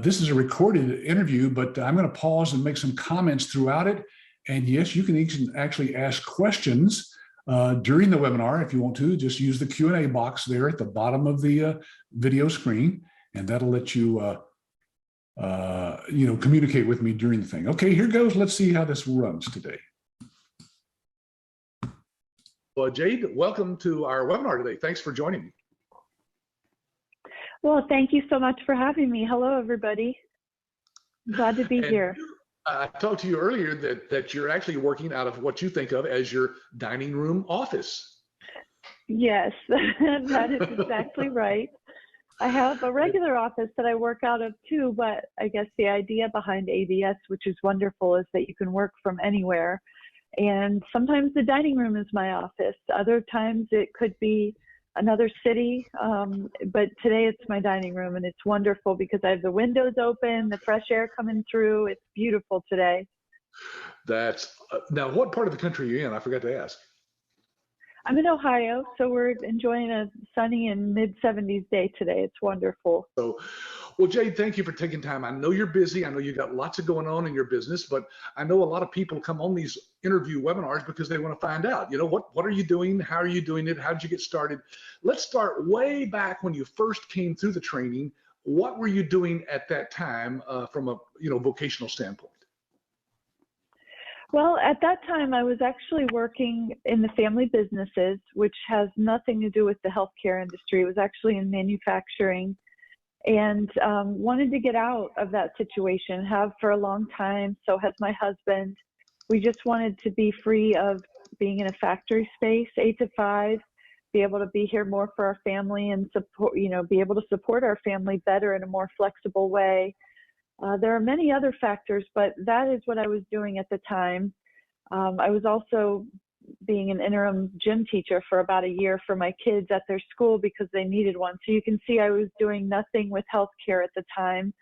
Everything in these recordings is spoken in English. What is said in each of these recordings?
This is a recorded interview, but I'm going to pause and make some comments throughout it. And yes, you can actually ask questions during the webinar if you want to. Just use the Q&A box there at the bottom of the video screen, and that'll let you communicate with me during the thing. Okay, here goes. Let's see how this runs today. Well, Jade, welcome to our webinar today. Thanks for joining me. Well, thank you so much for having me. Hello, everybody. Glad to be here. I talked to you earlier that you're actually working out of what you think of as your dining room office. Yes, that is exactly right. I have a regular office that I work out of too, but I guess the idea behind ABS, which is wonderful, is that you can work from anywhere. And sometimes the dining room is my office. Other times it could be another city, but today it's my dining room, and it's wonderful because I have the windows open, the fresh air coming through. It's beautiful today. That's now, what part of the country are you in? I forgot to ask. I'm in Ohio, so we're enjoying a sunny and mid-70s day today. It's wonderful. So, well, Jade, thank you for taking time. I know you're busy. I know you got lots of going on in your business, but I know a lot of people come on these interview webinars because they want to find out, what are you doing? How are you doing it? How did you get started? Let's start way back when you first came through the training. What were you doing at that time from a vocational standpoint? Well, at that time, I was actually working in the family businesses, which has nothing to do with the healthcare industry. It was actually in manufacturing, and wanted to get out of that situation, have for a long time. So has my husband. We just wanted to be free of being in a factory space, 8 to 5, be able to be here more for our family and support, be able to support our family better in a more flexible way. There are many other factors, but that is what I was doing at the time. I was also being an interim gym teacher for about a year for my kids at their school because they needed one. So you can see I was doing nothing with healthcare at the time.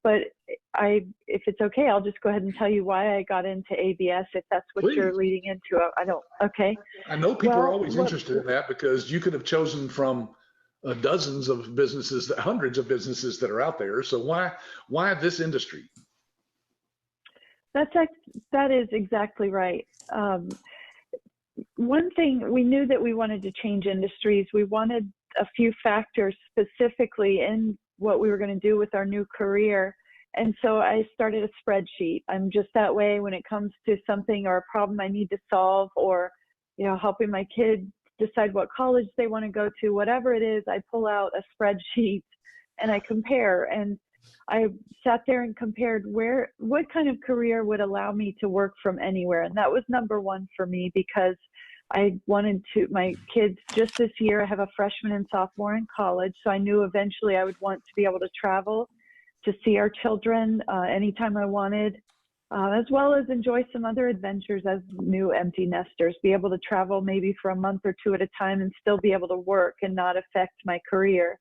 But if it's okay, I'll just go ahead and tell you why I got into ABS, if that's what Please. You're leading into. Okay. I know people are always interested in that because you could have chosen from dozens of businesses, hundreds of businesses that are out there. So why this industry? That is exactly right. One thing, we knew that we wanted to change industries. We wanted a few factors specifically in what we were going to do with our new career. And so I started a spreadsheet. I'm just that way when it comes to something or a problem I need to solve, or helping my kids decide what college they want to go to, whatever it is, I pull out a spreadsheet and I compare. And I sat there and compared what kind of career would allow me to work from anywhere. And that was number one for me because I wanted my kids just this year, I have a freshman and sophomore in college. So I knew eventually I would want to be able to travel to see our children anytime I wanted. As well as enjoy some other adventures as new empty nesters, be able to travel maybe for a month or two at a time and still be able to work and not affect my career.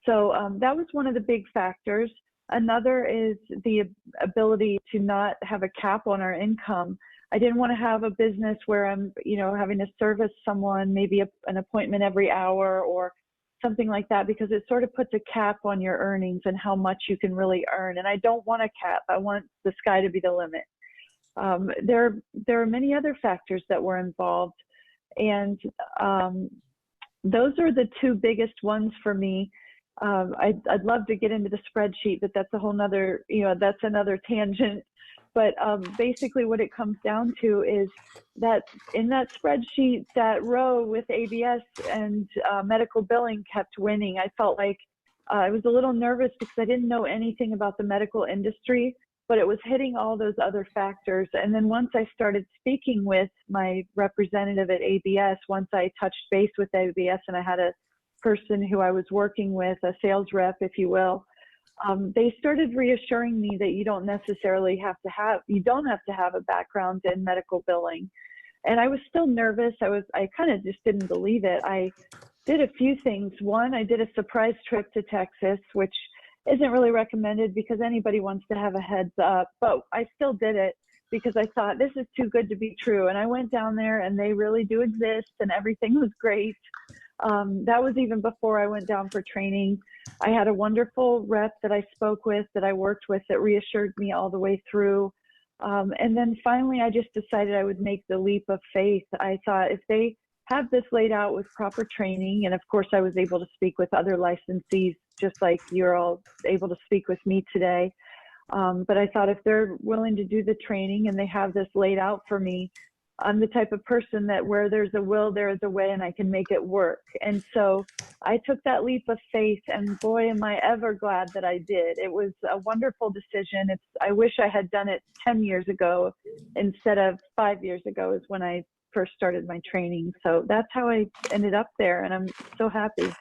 So that was one of the big factors. Another is the ability to not have a cap on our income. I didn't want to have a business where I'm, having to service someone, maybe an appointment every hour or something like that, because it sort of puts a cap on your earnings and how much you can really earn. And I don't want a cap. I want the sky to be the limit. There are many other factors that were involved, and those are the two biggest ones for me. I'd love to get into the spreadsheet, but that's a whole nother, that's another tangent. But basically what it comes down to is that in that spreadsheet, that row with ABS and medical billing kept winning. I felt like I was a little nervous because I didn't know anything about the medical industry, but it was hitting all those other factors. And then once I started speaking with my representative at ABS, once I touched base with ABS and I had a person who I was working with, a sales rep, if you will, they started reassuring me that you don't have to have a background in medical billing. And I was still nervous. I kind of just didn't believe it. I did a few things. One, I did a surprise trip to Texas, which isn't really recommended because anybody wants to have a heads up, but I still did it because I thought this is too good to be true. And I went down there and they really do exist and everything was great. That was even before I went down for training. I had a wonderful rep that I spoke with, that I worked with, that reassured me all the way through. And then finally, I just decided I would make the leap of faith. I thought, if they have this laid out with proper training, and of course I was able to speak with other licensees, just like you're all able to speak with me today. But I thought, if they're willing to do the training and they have this laid out for me, I'm the type of person that where there's a will, there is a way, and I can make it work. And so I took that leap of faith, and boy, am I ever glad that I did. It was a wonderful decision. I wish I had done it 10 years ago instead of 5 years ago is when I first started my training. So that's how I ended up there, and I'm so happy.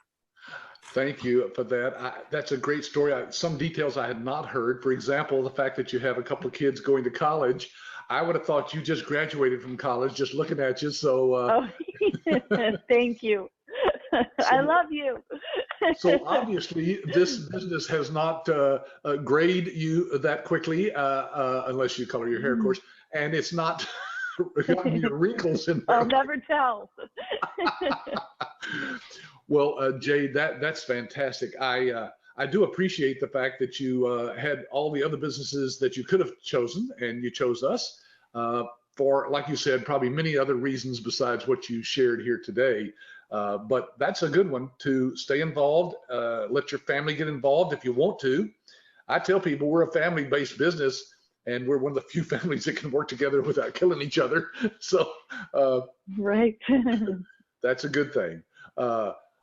Thank you for that. That's a great story. Some details I had not heard. For example, the fact that you have a couple of kids going to college. I would have thought you just graduated from college, just looking at you. So, thank you. I love you. So obviously, this business has not grayed you that quickly, unless you color your hair, of course, and it's not gotten your wrinkles in there. I'll never tell. Well, Jade, that's fantastic. I do appreciate the fact that you had all the other businesses that you could have chosen, and you chose us for, like you said, probably many other reasons besides what you shared here today. But that's a good one, to stay involved, let your family get involved if you want to. I tell people we're a family-based business, and we're one of the few families that can work together without killing each other. So right. That's a good thing.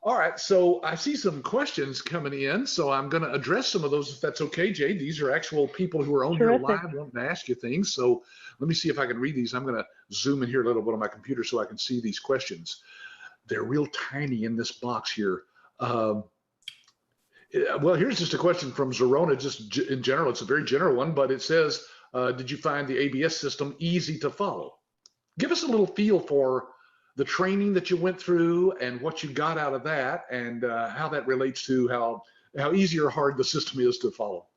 All right, so I see some questions coming in, so I'm going to address some of those if that's okay, Jade. These are actual people who are on here live wanting to ask you things. So let me see if I can read these. I'm going to zoom in here a little bit on my computer so I can see these questions. They're real tiny in this box here. Well, here's just a question from Zorona, just in general. It's a very general one, but it says, did you find the ABS system easy to follow? Give us a little feel for the training that you went through and what you got out of that, and how that relates to how easy or hard the system is to follow.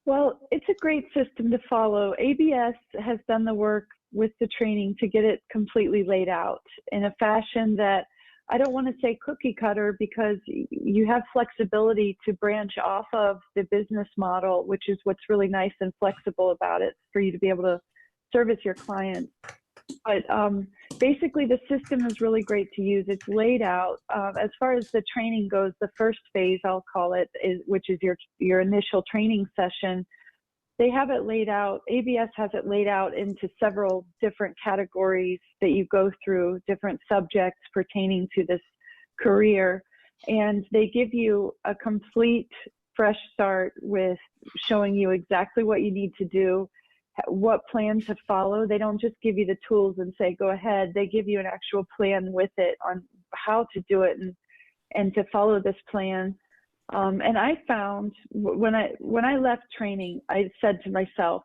Well, it's a great system to follow. ABS has done the work with the training to get it completely laid out in a fashion that, I don't want to say cookie cutter, because you have flexibility to branch off of the business model, which is what's really nice and flexible about it, for you to be able to service your clients. But basically, the system is really great to use. It's laid out. As far as the training goes, the first phase, I'll call it, which is your initial training session. They have it laid out. ABS has it laid out into several different categories that you go through, different subjects pertaining to this career. And they give you a complete fresh start with showing you exactly what you need to do, what plan to follow. They don't just give you the tools and say, go ahead. They give you an actual plan with it on how to do it and to follow this plan. And I found when I left training, I said to myself,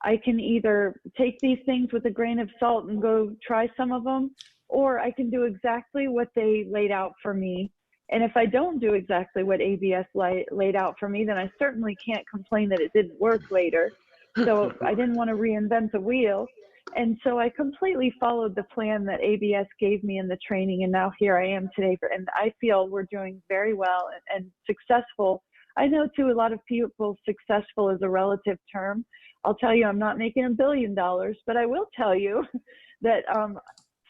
I can either take these things with a grain of salt and go try some of them, or I can do exactly what they laid out for me. And if I don't do exactly what ABS laid out for me, then I certainly can't complain that it didn't work later. So I didn't want to reinvent the wheel. And so I completely followed the plan that ABS gave me in the training. And now here I am today. And I feel we're doing very well and successful. I know too, a lot of people, successful is a relative term. I'll tell you, I'm not making $1 billion, but I will tell you that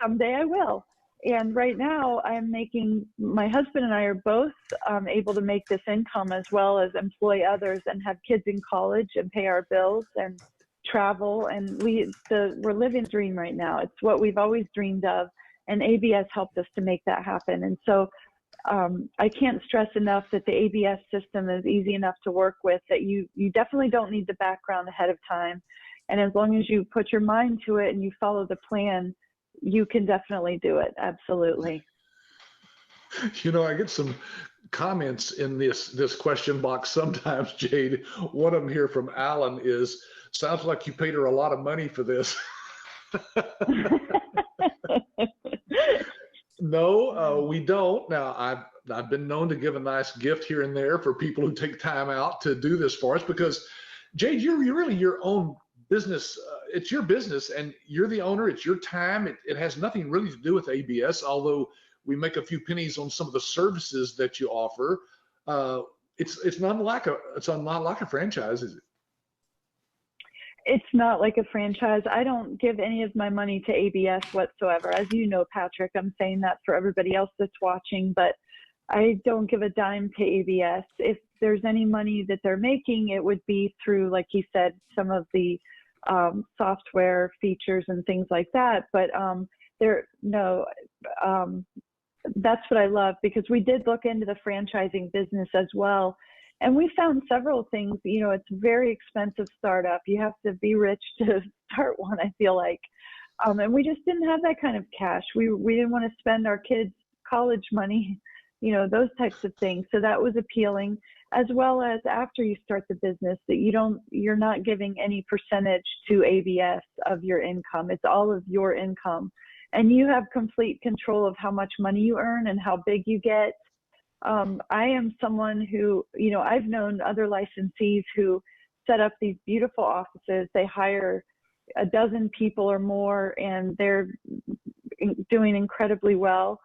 someday I will. And right now I'm making, my husband and I are both able to make this income, as well as employ others and have kids in college and pay our bills and travel. And we're living the dream right now. It's what we've always dreamed of. And ABS helped us to make that happen. And so I can't stress enough that the ABS system is easy enough to work with, that you definitely don't need the background ahead of time. And as long as you put your mind to it and you follow the plan, you can definitely do it. Absolutely. You know, I get some comments in this question box sometimes, Jade. One of them here from Alan is, sounds like you paid her a lot of money for this. No, we don't. Now, I've been known to give a nice gift here and there for people who take time out to do this for us, because Jade, you're really your own business. It's your business and you're the owner. It's your time. It has nothing really to do with ABS, although we make a few pennies on some of the services that you offer. It's not like a franchise, is it? It's not like a franchise. I don't give any of my money to ABS whatsoever. As you know, Patrick, I'm saying that for everybody else that's watching, but I don't give a dime to ABS. If there's any money that they're making, it would be through, like you said, some of the software features and things like that. But that's what I love, because we did look into the franchising business as well. And we found several things. You know, it's a very expensive startup. You have to be rich to start one, I feel like. And we just didn't have that kind of cash. We didn't want to spend our kids' college money, you know, those types of things. So that was appealing, as well as after you start the business, that you're not giving any percentage to ABS of your income. It's all of your income. And you have complete control of how much money you earn and how big you get. I am someone who, you know, I've known other licensees who set up these beautiful offices. They hire a dozen people or more, and they're doing incredibly well.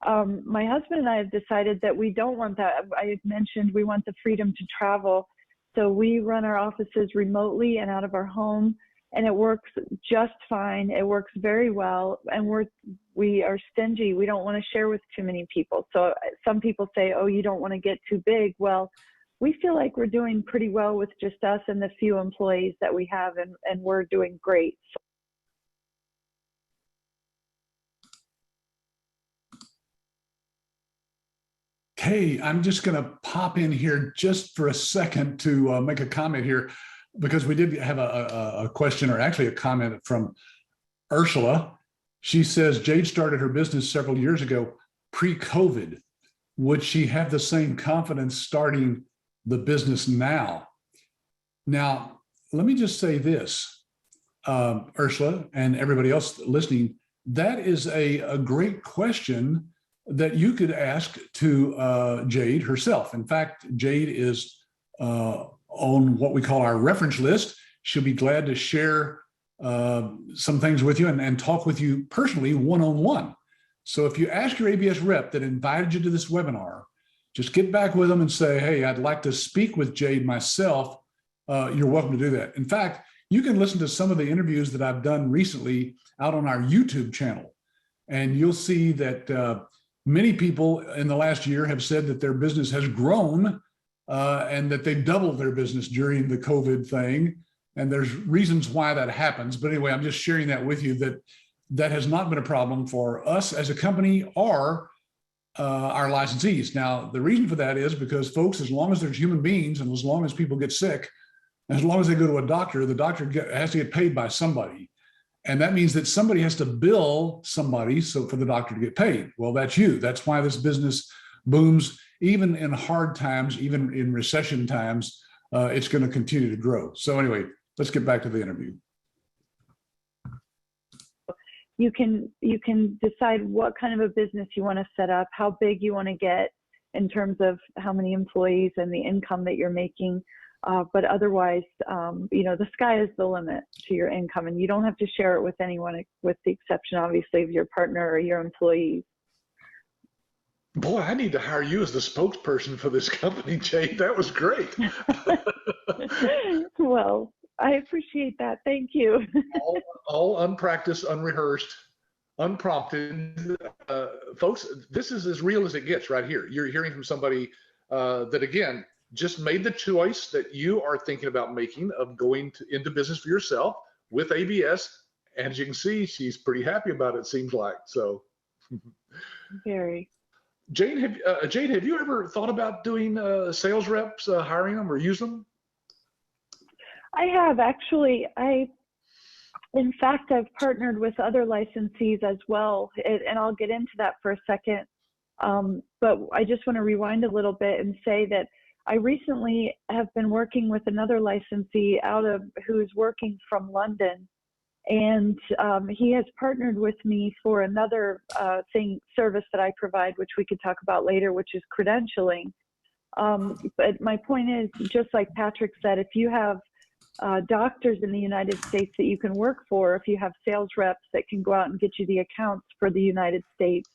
My husband and I have decided that we don't want that. I mentioned we want the freedom to travel. So we run our offices remotely and out of our home, and it works just fine. It works very well, and we are stingy. We don't want to share with too many people. So some people say, oh, you don't want to get too big. Well, we feel like we're doing pretty well with just us and the few employees that we have, and we're doing great. Hey, I'm just going to pop in here just for a second to make a comment here, because we did have a question, or actually a comment from Ursula. She says, Jade started her business several years ago, pre-COVID. Would she have the same confidence starting the business now? Now, let me just say this, Ursula and everybody else listening, that is a great question that you could ask to Jade herself. In fact, Jade is on what we call our reference list. She'll be glad to share some things with you and talk with you personally one-on-one. So if you ask your ABS rep that invited you to this webinar, just get back with them and say, hey, I'd like to speak with Jade myself. You're welcome to do that. In fact, you can listen to some of the interviews that I've done recently out on our YouTube channel, and you'll see that many people in the last year have said that their business has grown and that they've doubled their business during the COVID thing. And there's reasons why that happens. But anyway, I'm just sharing that with you, that has not been a problem for us as a company or our licensees. Now, the reason for that is because, folks, as long as there's human beings and as long as people get sick, as long as they go to a doctor, the doctor has to get paid by somebody. And that means that somebody has to bill somebody so for the doctor to get paid. Well, that's you. That's why this business booms. Even in hard times, even in recession times, it's going to continue to grow. So anyway, let's get back to the interview. You can decide what kind of a business you want to set up, how big you want to get in terms of how many employees and the income that you're making. But otherwise, you know, the sky is the limit to your income, and you don't have to share it with anyone, with the exception, obviously, of your partner or your employees. Boy, I need to hire you as the spokesperson for this company, Jade. That was great. Well, I appreciate that. Thank you. all unpracticed, unrehearsed, unprompted. Folks, this is as real as it gets right here. You're hearing from somebody that, again, just made the choice that you are thinking about making of going into business for yourself with ABS. And as you can see, she's pretty happy about it, seems like. So, Very. Jade, have you ever thought about doing sales reps, hiring them or using them? I have, actually. In fact, I've partnered with other licensees as well, and I'll get into that for a second. But I just want to rewind a little bit and say that I recently have been working with another licensee who's working from London, and he has partnered with me for another service that I provide, which we could talk about later, which is credentialing. But my point is, just like Patrick said, if you have doctors in the United States that you can work for, if you have sales reps that can go out and get you the accounts for the United States,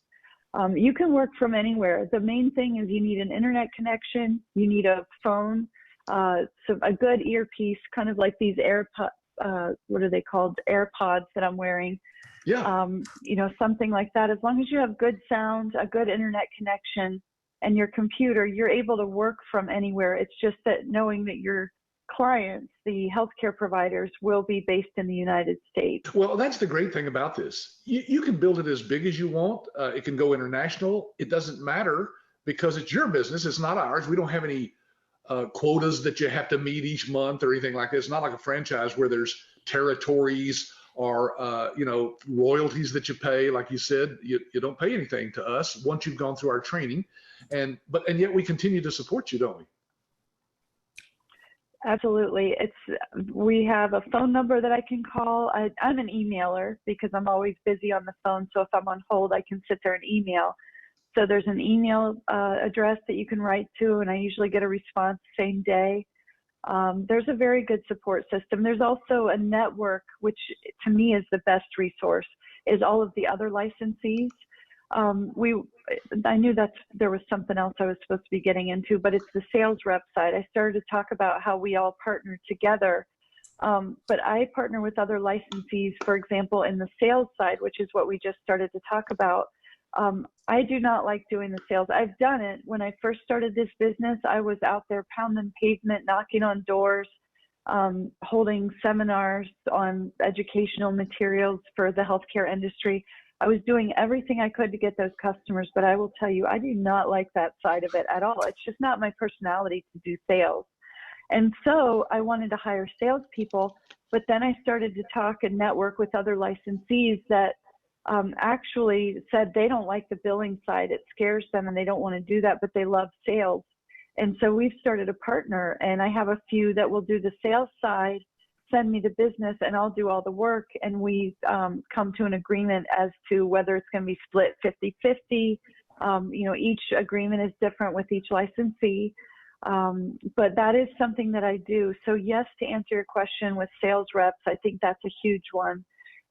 You can work from anywhere. The main thing is you need an internet connection, you need a phone, so a good earpiece, kind of like these AirPods, what are they called? AirPods that I'm wearing. Yeah. You know, something like that. As long as you have good sound, a good internet connection, and your computer, you're able to work from anywhere. It's just that knowing that your clients, the healthcare providers, will be based in the United States. Well, that's the great thing about this. You can build it as big as you want. It can go international. It doesn't matter because it's your business. It's not ours. We don't have any quotas that you have to meet each month or anything like this. It's not like a franchise where there's territories or royalties that you pay. Like you said, you don't pay anything to us once you've gone through our training, and yet we continue to support you, don't we? Absolutely. We have a phone number that I can call. I'm an emailer because I'm always busy on the phone. So if I'm on hold, I can sit there and email. So there's an email address that you can write to, and I usually get a response same day. There's a very good support system. There's also a network, which to me is the best resource, is all of the other licensees. I knew that there was something else I was supposed to be getting into, but it's the sales rep side. I started to talk about how we all partner together, but I partner with other licensees, for example, in the sales side, which is what we just started to talk about. I do not like doing the sales. I've done it. When I first started this business, I was out there pounding pavement, knocking on doors, holding seminars on educational materials for the healthcare industry. I was doing everything I could to get those customers, but I will tell you, I do not like that side of it at all. It's just not my personality to do sales. And so I wanted to hire salespeople, but then I started to talk and network with other licensees that actually said they don't like the billing side. It scares them and they don't want to do that, but they love sales. And so we've started a partner, and I have a few that will do the sales side, send me the business, and I'll do all the work. And we come to an agreement as to whether it's going to be split 50-50. Each agreement is different with each licensee. But that is something that I do. So yes, to answer your question with sales reps, I think that's a huge one.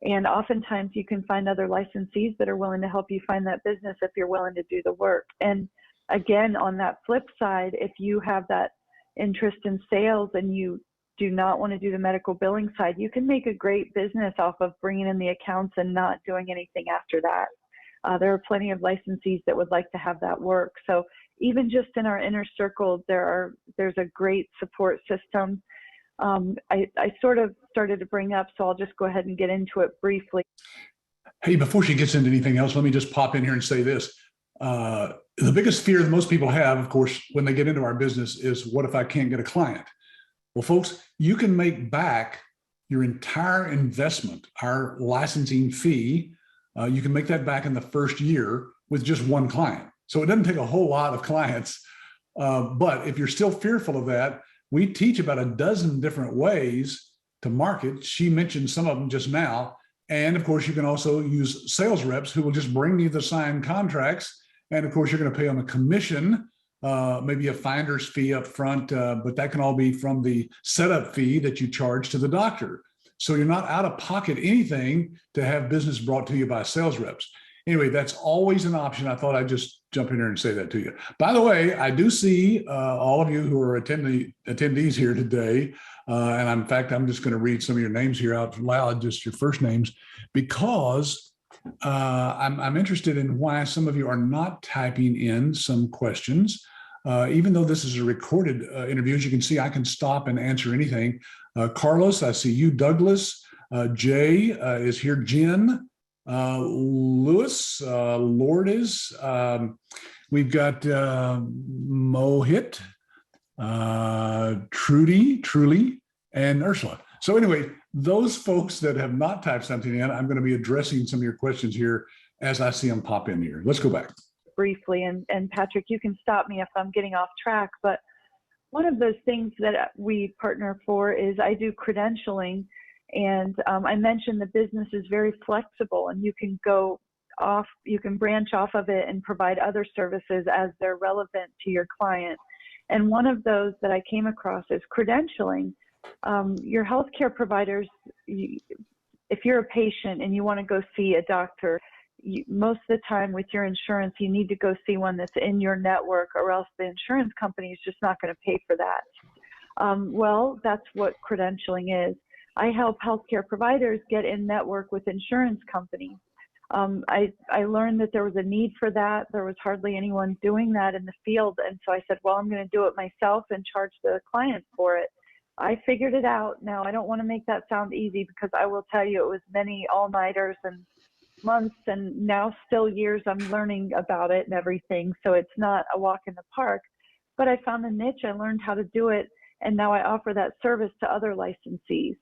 And oftentimes you can find other licensees that are willing to help you find that business if you're willing to do the work. And again, on that flip side, if you have that interest in sales and you do not want to do the medical billing side, you can make a great business off of bringing in the accounts and not doing anything after that. There are plenty of licensees that would like to have that work. So even just in our inner circle, there's a great support system. I sort of started to bring up, so I'll just go ahead and get into it briefly. Hey, before she gets into anything else, let me just pop in here and say this. The biggest fear that most people have, of course, when they get into our business is, what if I can't get a client? Well, folks, you can make back your entire investment, our licensing fee. You can make that back in the first year with just one client. So it doesn't take a whole lot of clients. But if you're still fearful of that, we teach about a dozen different ways to market. She mentioned some of them just now. And of course, you can also use sales reps who will just bring you the signed contracts. And of course, you're going to pay them a commission, maybe a finder's fee up front, but that can all be from the setup fee that you charge to the doctor. So you're not out of pocket anything to have business brought to you by sales reps. Anyway, that's always an option. I thought I'd just jump in here and say that to you. By the way, I do see all of you who are attendees here today. And in fact, I'm just going to read some of your names here out loud, just your first names, because I'm interested in why some of you are not typing in some questions. Even though this is a recorded interview, as you can see, I can stop and answer anything. Carlos, I see you. Douglas, Jay is here. Jen, Lewis, Lourdes, we've got Mohit, Truly, and Ursula. So anyway, those folks that have not typed something in, I'm going to be addressing some of your questions here as I see them pop in here. Let's go back. Briefly, and Patrick, you can stop me if I'm getting off track, but one of those things that we partner for is I do credentialing. And I mentioned the business is very flexible, and you can go off, you can branch off of it and provide other services as they're relevant to your client. And one of those that I came across is credentialing. Your healthcare providers, if you're a patient and you want to go see a doctor, most of the time with your insurance, you need to go see one that's in your network, or else the insurance company is just not going to pay for that. Well, that's what credentialing is. I help healthcare providers get in network with insurance companies. I learned that there was a need for that. There was hardly anyone doing that in the field. And so I said, well, I'm going to do it myself and charge the client for it. I figured it out. Now, I don't want to make that sound easy, because I will tell you it was many all-nighters and months, and now still years I'm learning about it and everything. So it's not a walk in the park, but I found a niche. I learned how to do it. And now I offer that service to other licensees,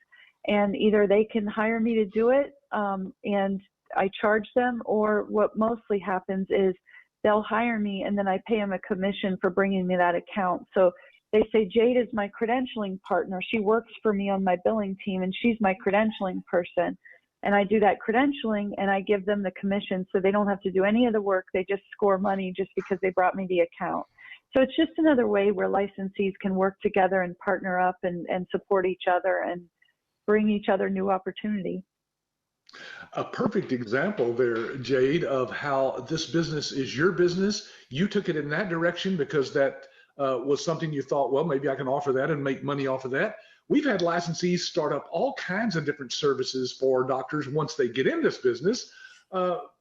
and either they can hire me to do it, and I charge them, or what mostly happens is they'll hire me and then I pay them a commission for bringing me that account. So they say, Jade is my credentialing partner. She works for me on my billing team, and she's my credentialing person. And I do that credentialing, and I give them the commission, so they don't have to do any of the work. They just score money just because they brought me the account. So it's just another way where licensees can work together and partner up and support each other and bring each other new opportunity. A perfect example there, Jade, of how this business is your business. You took it in that direction because that was something you thought, well, maybe I can offer that and make money off of that. We've had licensees start up all kinds of different services for doctors once they get in this business,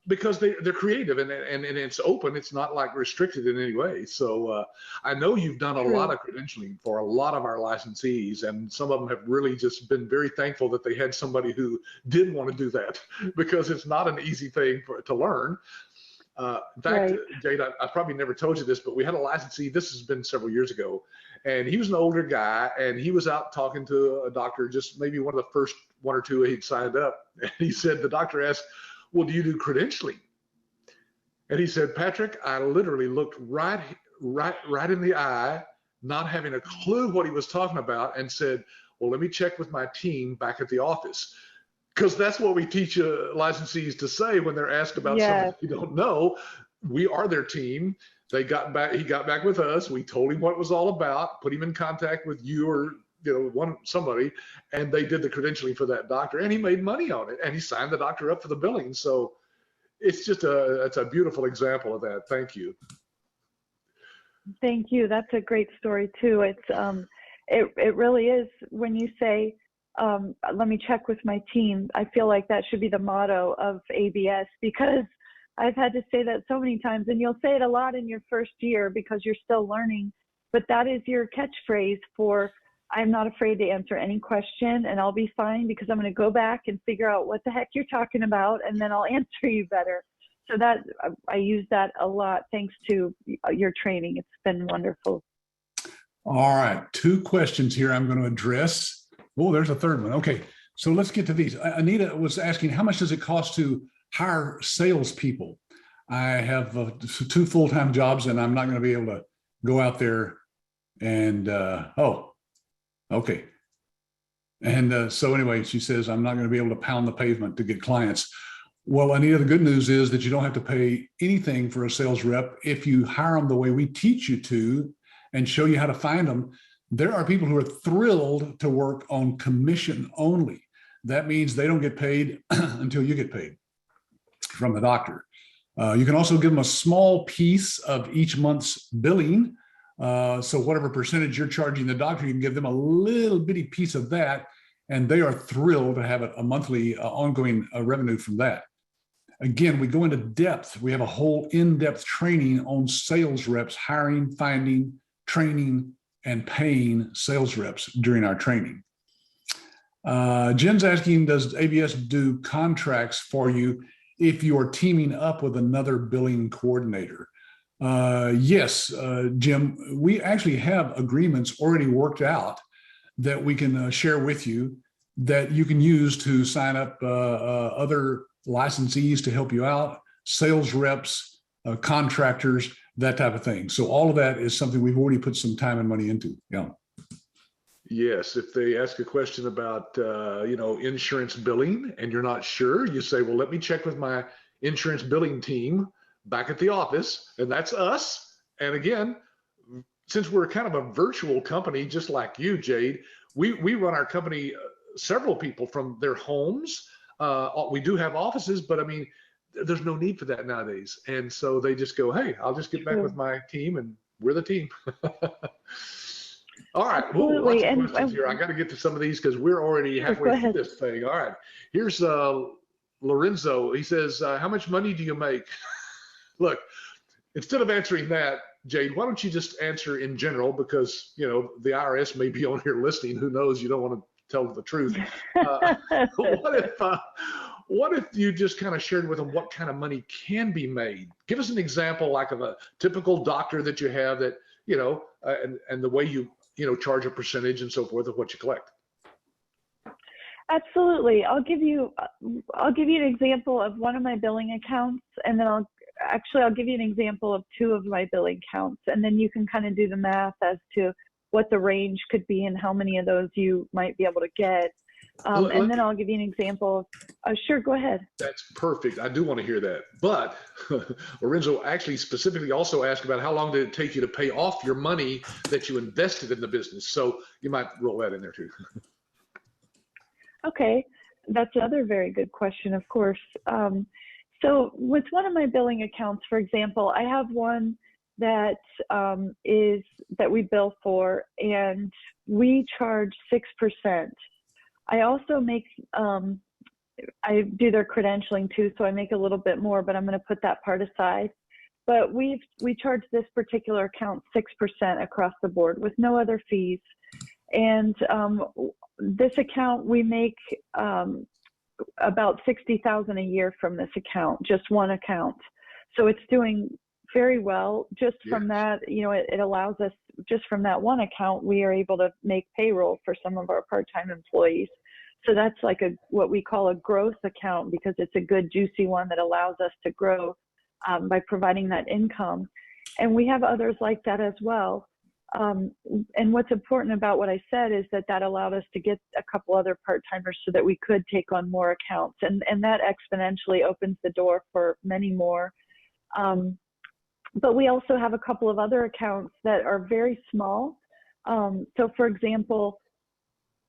because they're creative and it's open. It's not like restricted in any way. So I know you've done a lot of credentialing for a lot of our licensees, and some of them have really just been very thankful that they had somebody who did want to do that, because it's not an easy thing to learn. In fact, Jade, I probably never told you this, but we had a licensee, this has been several years ago, and he was an older guy, and he was out talking to a doctor, just maybe one of the first one or two he'd signed up. And he said, the doctor asked, well, do you do credentialing? And he said, Patrick, I literally looked right in the eye, not having a clue what he was talking about, and said, well, let me check with my team back at the office. Because that's what we teach licensees to say when they're asked about something you don't know. We are their team. He got back with us. We told him what it was all about, put him in contact with you or somebody, and they did the credentialing for that doctor, and he made money on it, and he signed the doctor up for the billing. So it's just it's a beautiful example of that. Thank you. Thank you. That's a great story too. It's it really is. When you say, let me check with my team, I feel like that should be the motto of ABS, because I've had to say that so many times, and you'll say it a lot in your first year because you're still learning, but that is your catchphrase for, I'm not afraid to answer any question, and I'll be fine because I'm going to go back and figure out what the heck you're talking about, and then I'll answer you better. So that I use that a lot thanks to your training. It's been wonderful. All right, 2 questions here I'm going to address. Oh, there's a third one. Okay, so let's get to these. Anita was asking, how much does it cost to hire salespeople? I have 2 full-time jobs, and I'm not going to be able to go out there and, okay. And so anyway, she says, I'm not going to be able to pound the pavement to get clients. Well, Anita, the good news is that you don't have to pay anything for a sales rep if you hire them the way we teach you to and show you how to find them. There are people who are thrilled to work on commission only. That means they don't get paid until you get paid from the doctor. You can also give them a small piece of each month's billing. So whatever percentage you're charging the doctor, you can give them a little bitty piece of that, and they are thrilled to have a monthly ongoing revenue from that. Again, we go into depth. We have a whole in-depth training on sales reps, hiring, finding, training, and paying sales reps during our training. Jen's asking, does ABS do contracts for you if you're teaming up with another billing coordinator? Yes, Jim, we actually have agreements already worked out that we can share with you that you can use to sign up other licensees to help you out, sales reps, contractors, that type of thing. So all of that is something we've already put some time and money into. Yeah. Yes, if they ask a question about insurance billing and you're not sure, you say, well, let me check with my insurance billing team back at the office, and that's us. And again, since we're kind of a virtual company, just like you, Jade, we run our company, several people from their homes. We do have offices, but I mean, there's no need for that nowadays. And so they just go, hey, I'll just get back with my team, and we're the team. All right. Ooh, lots Absolutely. of And questions here. I got to get to some of these because we're already sure, go halfway through ahead. this thing. All right. Here's Lorenzo. He says, how much money do you make? Look, instead of answering that, Jade, why don't you just answer in general, because, you know, the IRS may be on here listening. Who knows? You don't want to tell the truth. What if you just kind of shared with them what kind of money can be made? Give us an example, like of a typical doctor that you have that, you know, and the way you charge a percentage and so forth of what you collect. Absolutely. I'll give you an example of one of my billing accounts, and then I'll give you an example of two of my billing accounts, and then you can kind of do the math as to what the range could be and how many of those you might be able to get. And then I'll give you an example. Sure, go ahead. That's perfect. I do want to hear that. But Lorenzo actually specifically also asked about how long did it take you to pay off your money that you invested in the business. So you might roll that in there too. Okay, that's another very good question, of course. So with one of my billing accounts, for example, I have one that that we bill for, and we charge 6%. I also make, I do their credentialing too, so I make a little bit more, but I'm going to put that part aside. But we charge this particular account 6% across the board with no other fees. And this account, we make about $60,000 a year from this account, just one account. So it's doing very well. Just from that, you know, it allows us, just from that one account, we are able to make payroll for some of our part-time employees. So that's like what we call a growth account, because it's a good juicy one that allows us to grow by providing that income. And we have others like that as well. And what's important about what I said is that allowed us to get a couple other part-timers so that we could take on more accounts, and that exponentially opens the door for many more. But we also have a couple of other accounts that are very small. So for example,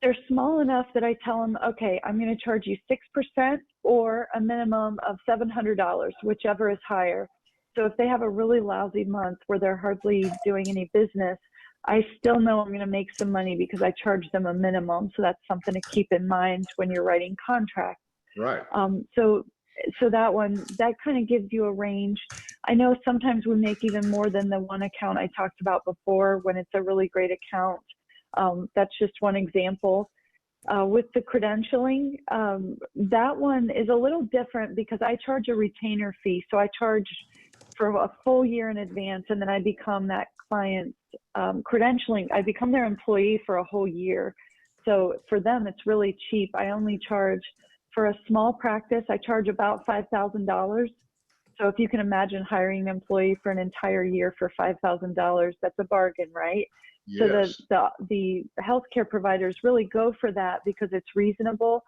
they're small enough that I tell them, okay, I'm going to charge you 6% or a minimum of $700, whichever is higher. So if they have a really lousy month where they're hardly doing any business, I still know I'm going to make some money because I charge them a minimum. So that's something to keep in mind when you're writing contracts. Right. So that one, that kind of gives you a range. I know sometimes we make even more than the one account I talked about before when it's a really great account. That's just one example. With the credentialing, that one is a little different because I charge a retainer fee. So I charge for a full year in advance, and then I become that client's credentialing. I become their employee for a whole year. So for them, it's really cheap. I only charge, for a small practice, I charge about $5,000. So if you can imagine hiring an employee for an entire year for $5,000, that's a bargain, right? Yes. So the healthcare providers really go for that because it's reasonable.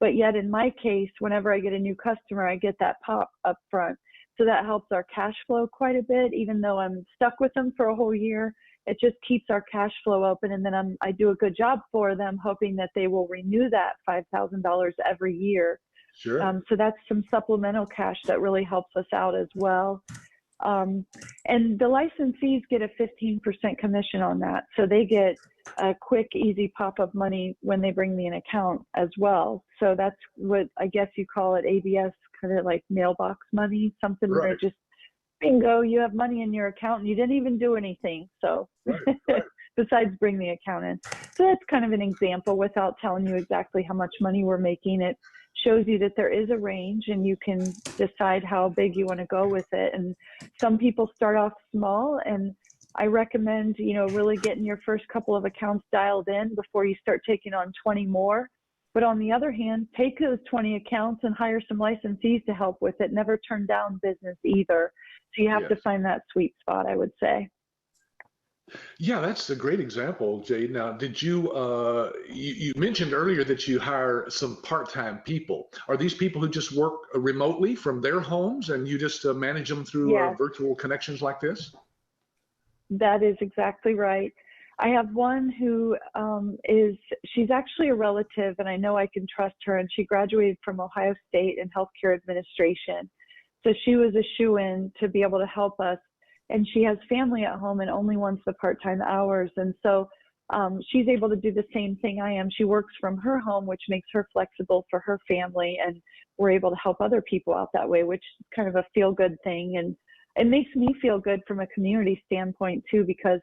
But yet in my case, whenever I get a new customer, I get that pop up front. So that helps our cash flow quite a bit. Even though I'm stuck with them for a whole year, it just keeps our cash flow open. And then I do a good job for them, hoping that they will renew that $5,000 every year. Sure. So that's some supplemental cash that really helps us out as well. And the licensees get a 15% commission on that. So they get a quick, easy pop of money when they bring me an account as well. So that's what I guess you call it, ABS, kind of like mailbox money, something Right. where just bingo, you have money in your account and you didn't even do anything. So Right. besides bring the account in. So that's kind of an example without telling you exactly how much money we're making. It shows you that there is a range and you can decide how big you want to go with it. And some people start off small, and I recommend, you know, really getting your first couple of accounts dialed in before you start taking on 20 more. But on the other hand, take those 20 accounts and hire some licensees to help with it. Never turn down business either. So you have to find that sweet spot, I would say. Yeah, that's a great example, Jade. Now, did you you mentioned earlier that you hire some part-time people? Are these people who just work remotely from their homes, and you just manage them through virtual connections like this? That is exactly right. I have one who she's actually a relative, and I know I can trust her, and she graduated from Ohio State in healthcare administration. So she was a shoo-in to be able to help us. And she has family at home and only wants the part-time hours. And so she's able to do the same thing I am. She works from her home, which makes her flexible for her family. And we're able to help other people out that way, which is kind of a feel-good thing. And it makes me feel good from a community standpoint too, because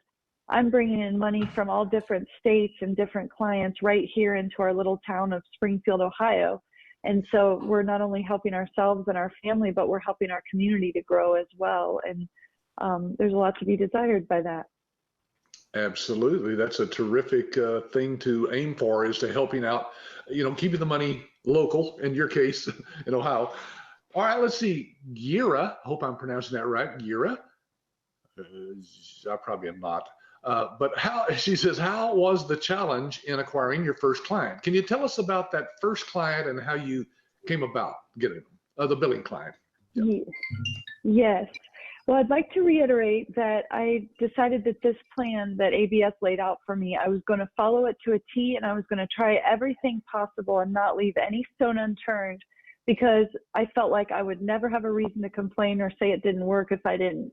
I'm bringing in money from all different states and different clients right here into our little town of Springfield, Ohio. And so we're not only helping ourselves and our family, but we're helping our community to grow as well. And there's a lot to be desired by that. Absolutely. That's a terrific thing to aim for, is to helping out, keeping the money local, in your case, in Ohio. All right, let's see. Gira, hope I'm pronouncing that right. Gira. I probably am not. But she says, how was the challenge in acquiring your first client? Can you tell us about that first client and how you came about getting the billing client? Yeah. Yes. Well, I'd like to reiterate that I decided that this plan that ABS laid out for me, I was going to follow it to a T, and I was going to try everything possible and not leave any stone unturned, because I felt like I would never have a reason to complain or say it didn't work if I didn't.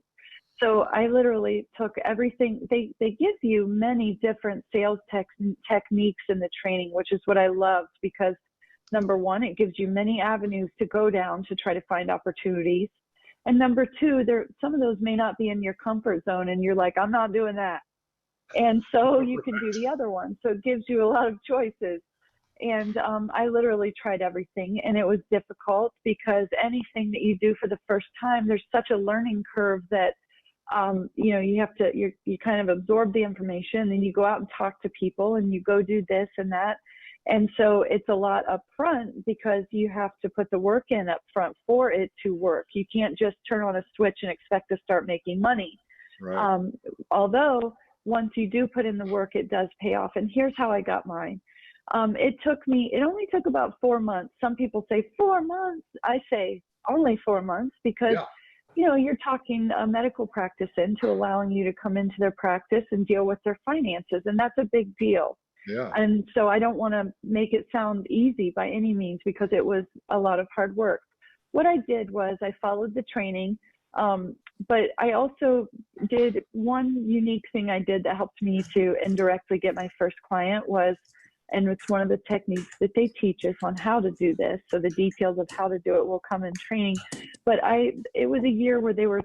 So I literally took everything. They give you many different sales techniques in the training, which is what I loved, because number one, it gives you many avenues to go down to try to find opportunities. And number two, some of those may not be in your comfort zone, and you're like, I'm not doing that. And so you can do the other one. So it gives you a lot of choices. And I literally tried everything, and it was difficult, because anything that you do for the first time, there's such a learning curve that you have to, you kind of absorb the information, and then you go out and talk to people, and you go do this and that. And so it's a lot up front, because you have to put the work in up front for it to work. You can't just turn on a switch and expect to start making money. Right. Although once you do put in the work, it does pay off. And here's how I got mine. It only took about 4 months. Some people say 4 months. I say only 4 months, because you're talking a medical practice into allowing you to come into their practice and deal with their finances. And that's a big deal. Yeah. And so I don't want to make it sound easy by any means, because it was a lot of hard work. What I did was I followed the training, but I also did one unique thing I did that helped me to indirectly get my first client was, and it's one of the techniques that they teach us on how to do this. So the details of how to do it will come in training. But it was a year where they were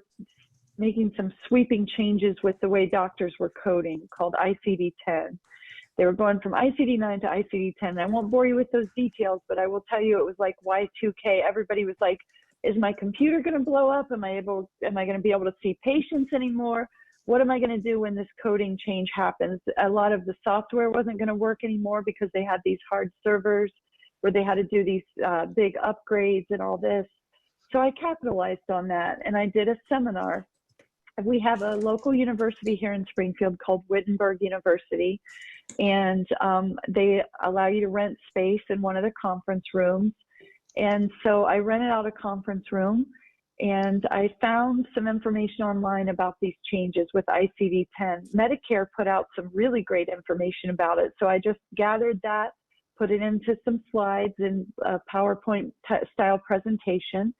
making some sweeping changes with the way doctors were coding, called ICD-10. They were going from ICD-9 to ICD-10. I won't bore you with those details, but I will tell you it was like Y2K. Everybody was like, is my computer going to blow up? Am I going to be able to see patients anymore? What am I going to do when this coding change happens? A lot of the software wasn't going to work anymore, because they had these hard servers where they had to do these big upgrades and all this. So I capitalized on that, and I did a seminar. We have a local university here in Springfield called Wittenberg University, and they allow you to rent space in one of the conference rooms. And so I rented out a conference room, and I found some information online about these changes with ICD-10. Medicare put out some really great information about it. So I just gathered that, put it into some slides in a PowerPoint style presentation.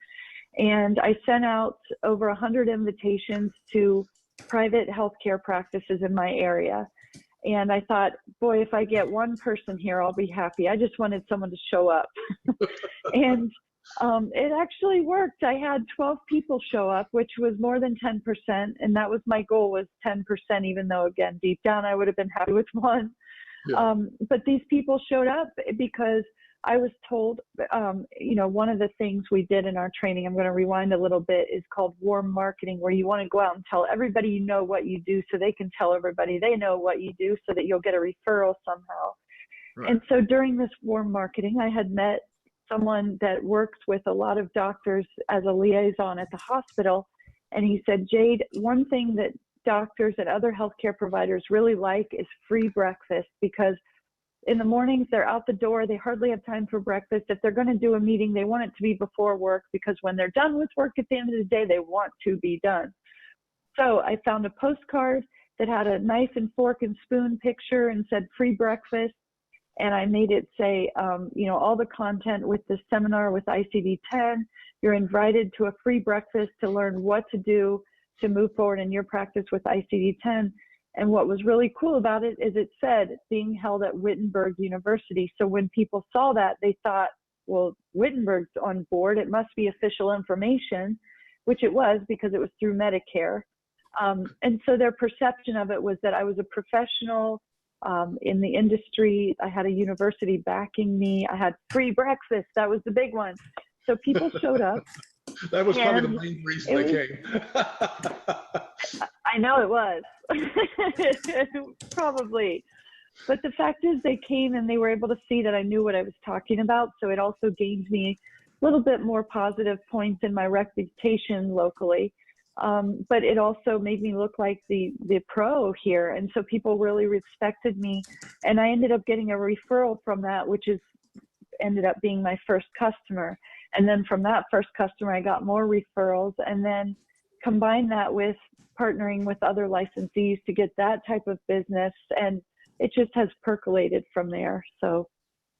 And I sent out over 100 invitations to private healthcare practices in my area. And I thought, boy, if I get one person here, I'll be happy. I just wanted someone to show up. And it actually worked. I had 12 people show up, which was more than 10%. And that was my goal, was 10%, even though, again, deep down, I would have been happy with one. Yeah. But these people showed up because I was told, one of the things we did in our training, I'm going to rewind a little bit, is called warm marketing, where you want to go out and tell everybody you know what you do, so they can tell everybody they know what you do, so that you'll get a referral somehow. Right. And so during this warm marketing, I had met someone that works with a lot of doctors as a liaison at the hospital. And he said, Jade, one thing that doctors and other healthcare providers really like is free breakfast, because in the mornings, they're out the door. They hardly have time for breakfast. If they're going to do a meeting, they want it to be before work, because when they're done with work at the end of the day, they want to be done. So I found a postcard that had a knife and fork and spoon picture and said free breakfast. and I made it say, all the content with the seminar with ICD-10, you're invited to a free breakfast to learn what to do to move forward in your practice with ICD-10. And what was really cool about it is it said being held at Wittenberg University. So when people saw that, they thought, well, Wittenberg's on board. It must be official information, which it was because it was through Medicare. And so their perception of it was that I was a professional in the industry. I had a university backing me. I had free breakfast. That was the big one. So people showed up. That was probably the main reason they came. I know it was. Probably. But the fact is they came and they were able to see that I knew what I was talking about. So it also gained me a little bit more positive points in my reputation locally. But it also made me look like the pro here. And so people really respected me. And I ended up getting a referral from that, which ended up being my first customer. And then from that first customer, I got more referrals, and then combine that with partnering with other licensees to get that type of business. And it just has percolated from there. So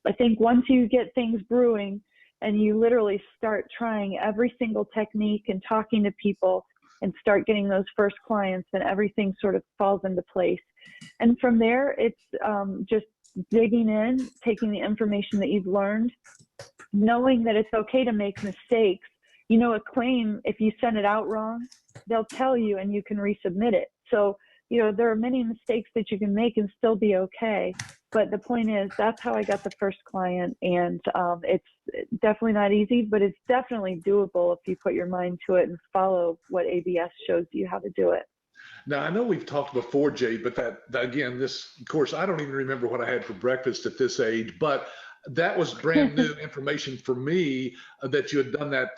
I think once you get things brewing and you literally start trying every single technique and talking to people and start getting those first clients, then everything sort of falls into place. And from there, it's just digging in, taking the information that you've learned, knowing that it's okay to make mistakes. A claim, if you send it out wrong, they'll tell you and you can resubmit it. So, there are many mistakes that you can make and still be okay. But the point is, that's how I got the first client. And it's definitely not easy, but it's definitely doable if you put your mind to it and follow what ABS shows you how to do it. Now, I know we've talked before, Jade, but that again, this course, I don't even remember what I had for breakfast at this age, but that was brand new information for me that you had done that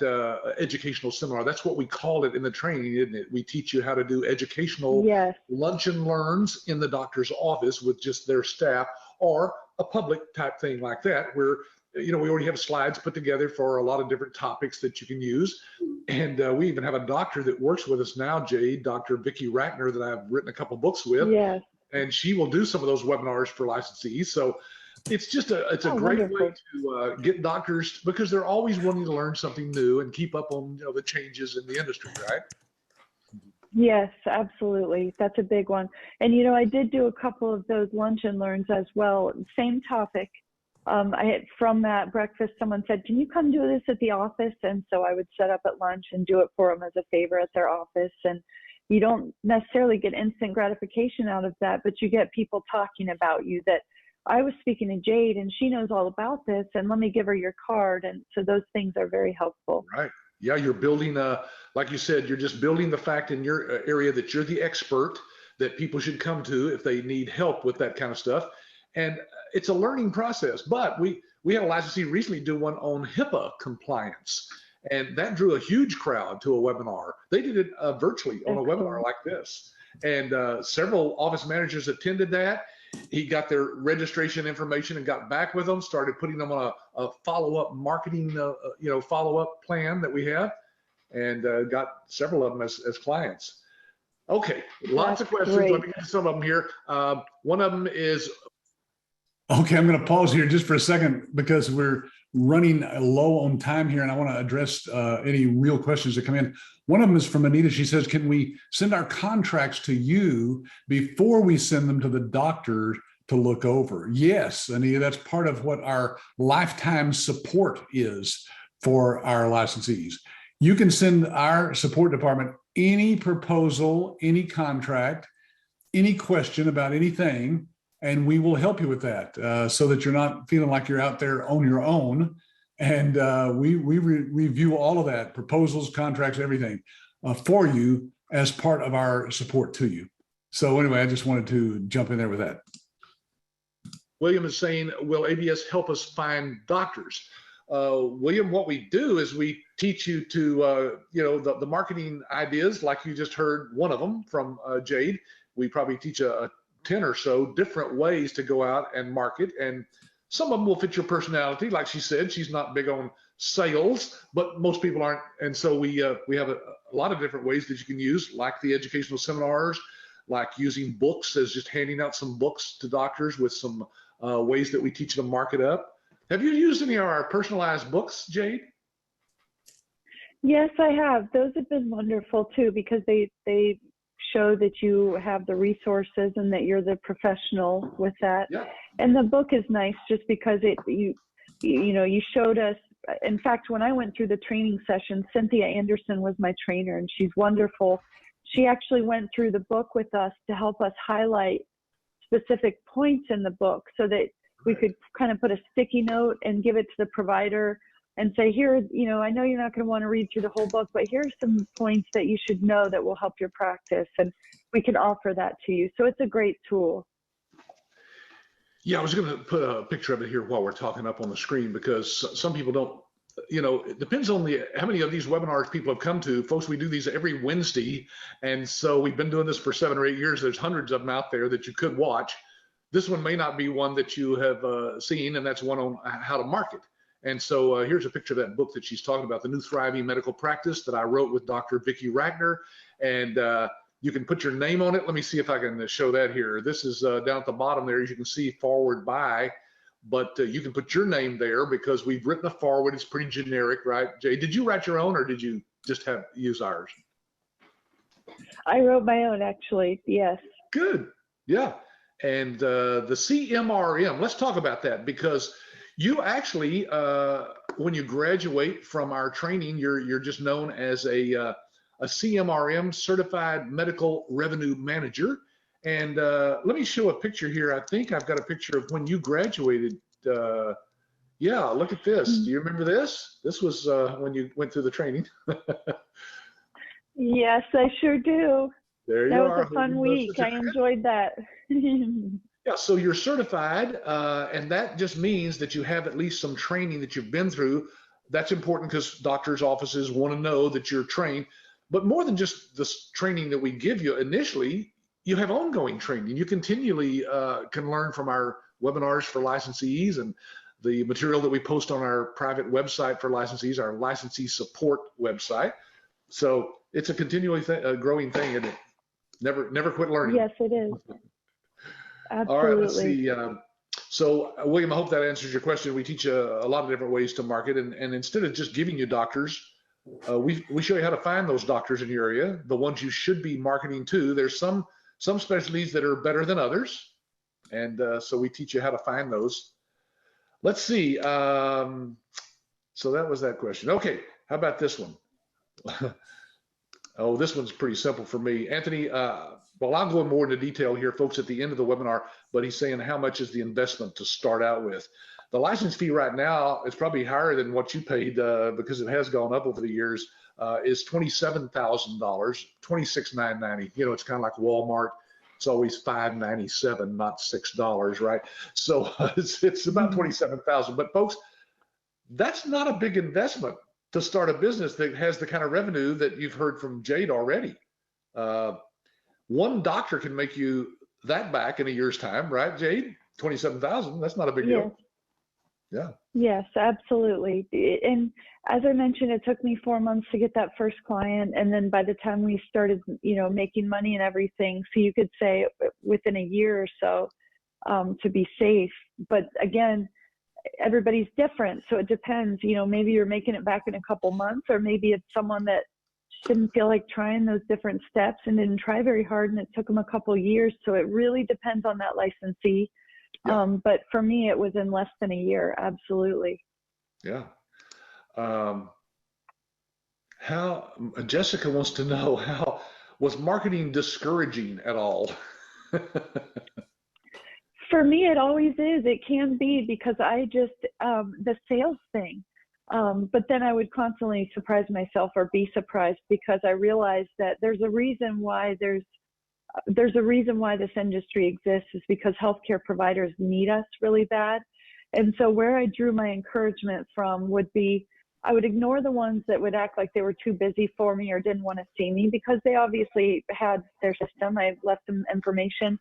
educational seminar. That's what we called it in the training, isn't it? We teach you how to do educational lunch and learns in the doctor's office with just their staff, or a public type thing like that, where we already have slides put together for a lot of different topics that you can use. And we even have a doctor that works with us now, Jade, Dr. Vicki Ratner, that I've written a couple books with. Yes. And she will do some of those webinars for licensees. So it's just a great way to get doctors, because they're always wanting to learn something new and keep up on the changes in the industry, right? Yes, absolutely. That's a big one. And I did do a couple of those lunch and learns as well. Same topic. From that breakfast, someone said, "Can you come do this at the office?" And so I would set up at lunch and do it for them as a favor at their office. And you don't necessarily get instant gratification out of that, but you get people talking about you, that I was speaking to Jade and she knows all about this, and let me give her your card. And so those things are very helpful. Right. Yeah, you're building like you said, you're just building the fact in your area that you're the expert that people should come to if they need help with that kind of stuff. And it's a learning process. But we had a licensee recently do one on HIPAA compliance, and that drew a huge crowd to a webinar. They did it virtually on a webinar like this, and several office managers attended that. He got their registration information and got back with them, started putting them on a follow-up marketing, follow-up plan that we have, and got several of them as clients. Okay, lots of questions. Great. Let me get to some of them here. One of them is. Okay, I'm going to pause here just for a second because we're running low on time here, and I want to address any real questions that come in. One of them is from Anita. She says, "Can we send our contracts to you before we send them to the doctor to look over?" Yes, Anita, that's part of what our lifetime support is for our licensees. You can send our support department any proposal, any contract, any question about anything, and we will help you with that so that you're not feeling like you're out there on your own. And we review all of that, proposals, contracts, everything for you as part of our support to you. So anyway, I just wanted to jump in there with that. William is saying, will ABS help us find doctors? William, what we do is we teach you to, the marketing ideas, like you just heard one of them from Jade. We probably teach a 10 or so different ways to go out and market, and some of them will fit your personality. Like she said, she's not big on sales, but most people aren't. And so we have a lot of different ways that you can use, like the educational seminars, like using books as just handing out some books to doctors with some ways that we teach them to mark it up. Have you used any of our personalized books, Jade? Yes, I have. Those have been wonderful too, because they show that you have the resources and that you're the professional with that. Yeah. And the book is nice just because you showed us. In fact, when I went through the training session, Cynthia Anderson was my trainer, and she's wonderful. She actually went through the book with us to help us highlight specific points in the book so that we could kind of put a sticky note and give it to the provider and say, here, I know you're not going to want to read through the whole book, but here's some points that you should know that will help your practice. And we can offer that to you. So it's a great tool. Yeah, I was going to put a picture of it here while we're talking up on the screen, because some people don't, it depends on how many of these webinars people have come to. Folks, we do these every Wednesday. And so we've been doing this for 7 or 8 years. There's hundreds of them out there that you could watch. This one may not be one that you have seen, and that's one on how to market. And so here's a picture of that book that she's talking about, The New Thriving Medical Practice, that I wrote with Dr. Vicki Ragnar. And you can put your name on it. Let me see if I can show that here. This is down at the bottom there, as you can see, forward by. But you can put your name there because we've written a forward. It's pretty generic, right? Jay, did you write your own, or did you just use ours? I wrote my own, actually. Yes. Good. Yeah. And the CMRM, let's talk about that, because you actually, when you graduate from our training, you're just known as a CMRM, Certified Medical Revenue Manager. And let me show a picture here. I think I've got a picture of when you graduated. Yeah, look at this. Do you remember this? This was when you went through the training. Yes, I sure do. There you are. are. That was a fun week. I enjoyed that. Yeah, so you're certified, and that just means that you have at least some training that you've been through. That's important because doctors' offices want to know that you're trained. But more than just this training that we give you initially, you have ongoing training. You continually can learn from our webinars for licensees and the material that we post on our private website for licensees, our licensee support website. So it's a continually growing thing, and it never quit learning. Yes, it is. Absolutely. All right, let's see. So William, I hope that answers your question. We teach a lot of different ways to market, and instead of just giving you doctors, we show you how to find those doctors in your area, the ones you should be marketing to. There's some specialties that are better than others, and so we teach you how to find those. Let's see. So that was that question. Okay, how about this one? Oh, this one's pretty simple for me. Anthony, well, I'll go more into detail here, folks, at the end of the webinar, but he's saying how much is the investment to start out with. The license fee right now is probably higher than what you paid because it has gone up over the years, is $27,000, $26,990. It's kind of like Walmart. It's always $597, not $6, right? So it's about $27,000. But folks, that's not a big investment to start a business that has the kind of revenue that you've heard from Jade already. One doctor can make you that back in a year's time, right, Jade? 27,000. That's not a big deal. Yeah. Yes, absolutely. And as I mentioned, it took me 4 months to get that first client, and then by the time we started, making money and everything, so you could say within a year or so, to be safe. But again, everybody's different, so it depends. Maybe you're making it back in a couple months, or maybe it's someone that didn't feel like trying those different steps and didn't try very hard, and it took them a couple years. So it really depends on that licensee. Yeah. But for me, it was in less than a year. Absolutely. Yeah. How Jessica wants to know, how was marketing discouraging at all? For me, it always is. It can be, because I just the sales thing. But then I would constantly surprise myself or be surprised, because I realized that there's a reason why there's a reason why this industry exists, is because healthcare providers need us really bad. And so where I drew my encouragement from would be, I would ignore the ones that would act like they were too busy for me or didn't want to see me, because they obviously had their system. I left them information.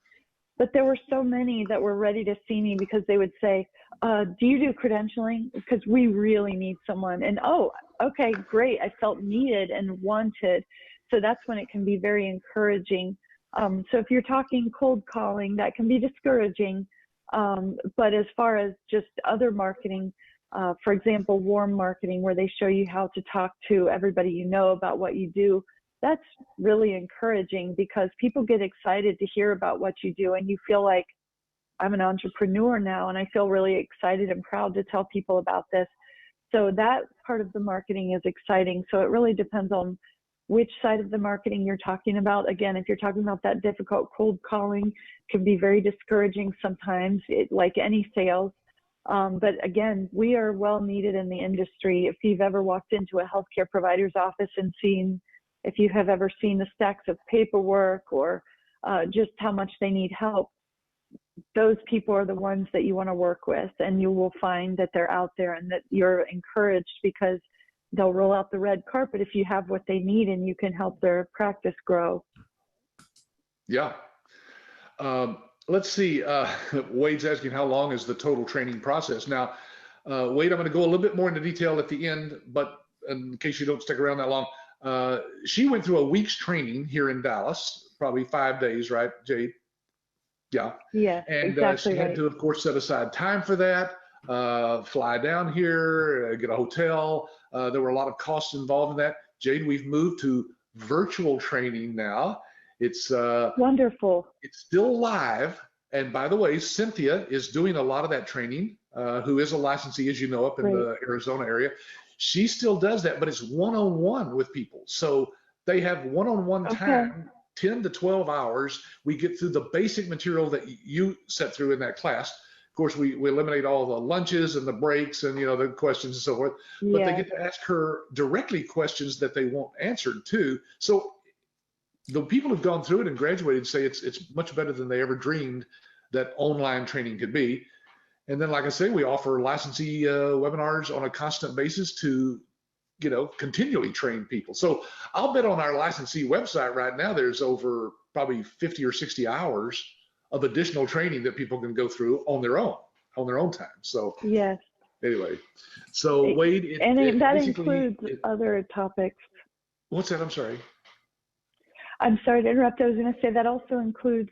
But there were so many that were ready to see me because they would say, do you do credentialing? Because we really need someone. And, oh, okay, great. I felt needed and wanted. So that's when it can be very encouraging. So if you're talking cold calling, that can be discouraging. But as far as just other marketing, for example, warm marketing, where they show you how to talk to everybody you know about what you do, that's really encouraging because people get excited to hear about what you do, and you feel like, I'm an entrepreneur now, and I feel really excited and proud to tell people about this. So that part of the marketing is exciting. So it really depends on which side of the marketing you're talking about. Again, if you're talking about that difficult cold calling, can be very discouraging sometimes, like any sales. But again, we are well needed in the industry. If you've ever walked into a healthcare provider's office and if you have ever seen the stacks of paperwork or just how much they need help, those people are the ones that you want to work with, and you will find that they're out there and that you're encouraged because they'll roll out the red carpet if you have what they need and you can help their practice grow. Yeah. Let's see. Wade's asking, how long is the total training process? Now, Wade, I'm going to go a little bit more into detail at the end, but in case you don't stick around that long, she went through a week's training here in Dallas, probably 5 days, right, Jade? Yeah. Yeah, and exactly she had right. to, of course, set aside time for that, fly down here, get a hotel. There were a lot of costs involved in that. Jade, we've moved to virtual training now. It's wonderful. It's still live. And by the way, Cynthia is doing a lot of that training, who is a licensee, as you know, up in the Arizona area. She still does that, but it's one-on-one with people. So they have one-on-one time, 10 to 12 hours. We get through the basic material that you set through in that class. Of course, we eliminate all the lunches and the breaks and, the questions and so forth. But they get to ask her directly questions that they want answered too. So the people who've gone through it and graduated say it's much better than they ever dreamed that online training could be. And then, like I say, we offer licensee webinars on a constant basis to, continually train people. So I'll bet on our licensee website right now, there's over probably 50 or 60 hours of additional training that people can go through on their own time. So yes. Anyway, so Wade, that includes other topics. What's that? I'm sorry. I'm sorry to interrupt. I was going to say that also includes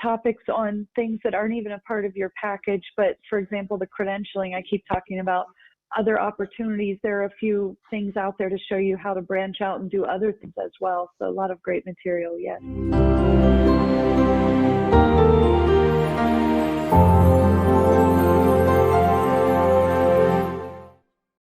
topics on things that aren't even a part of your package. But for example, the credentialing, I keep talking about other opportunities. There are a few things out there to show you how to branch out and do other things as well. So a lot of great material, yes.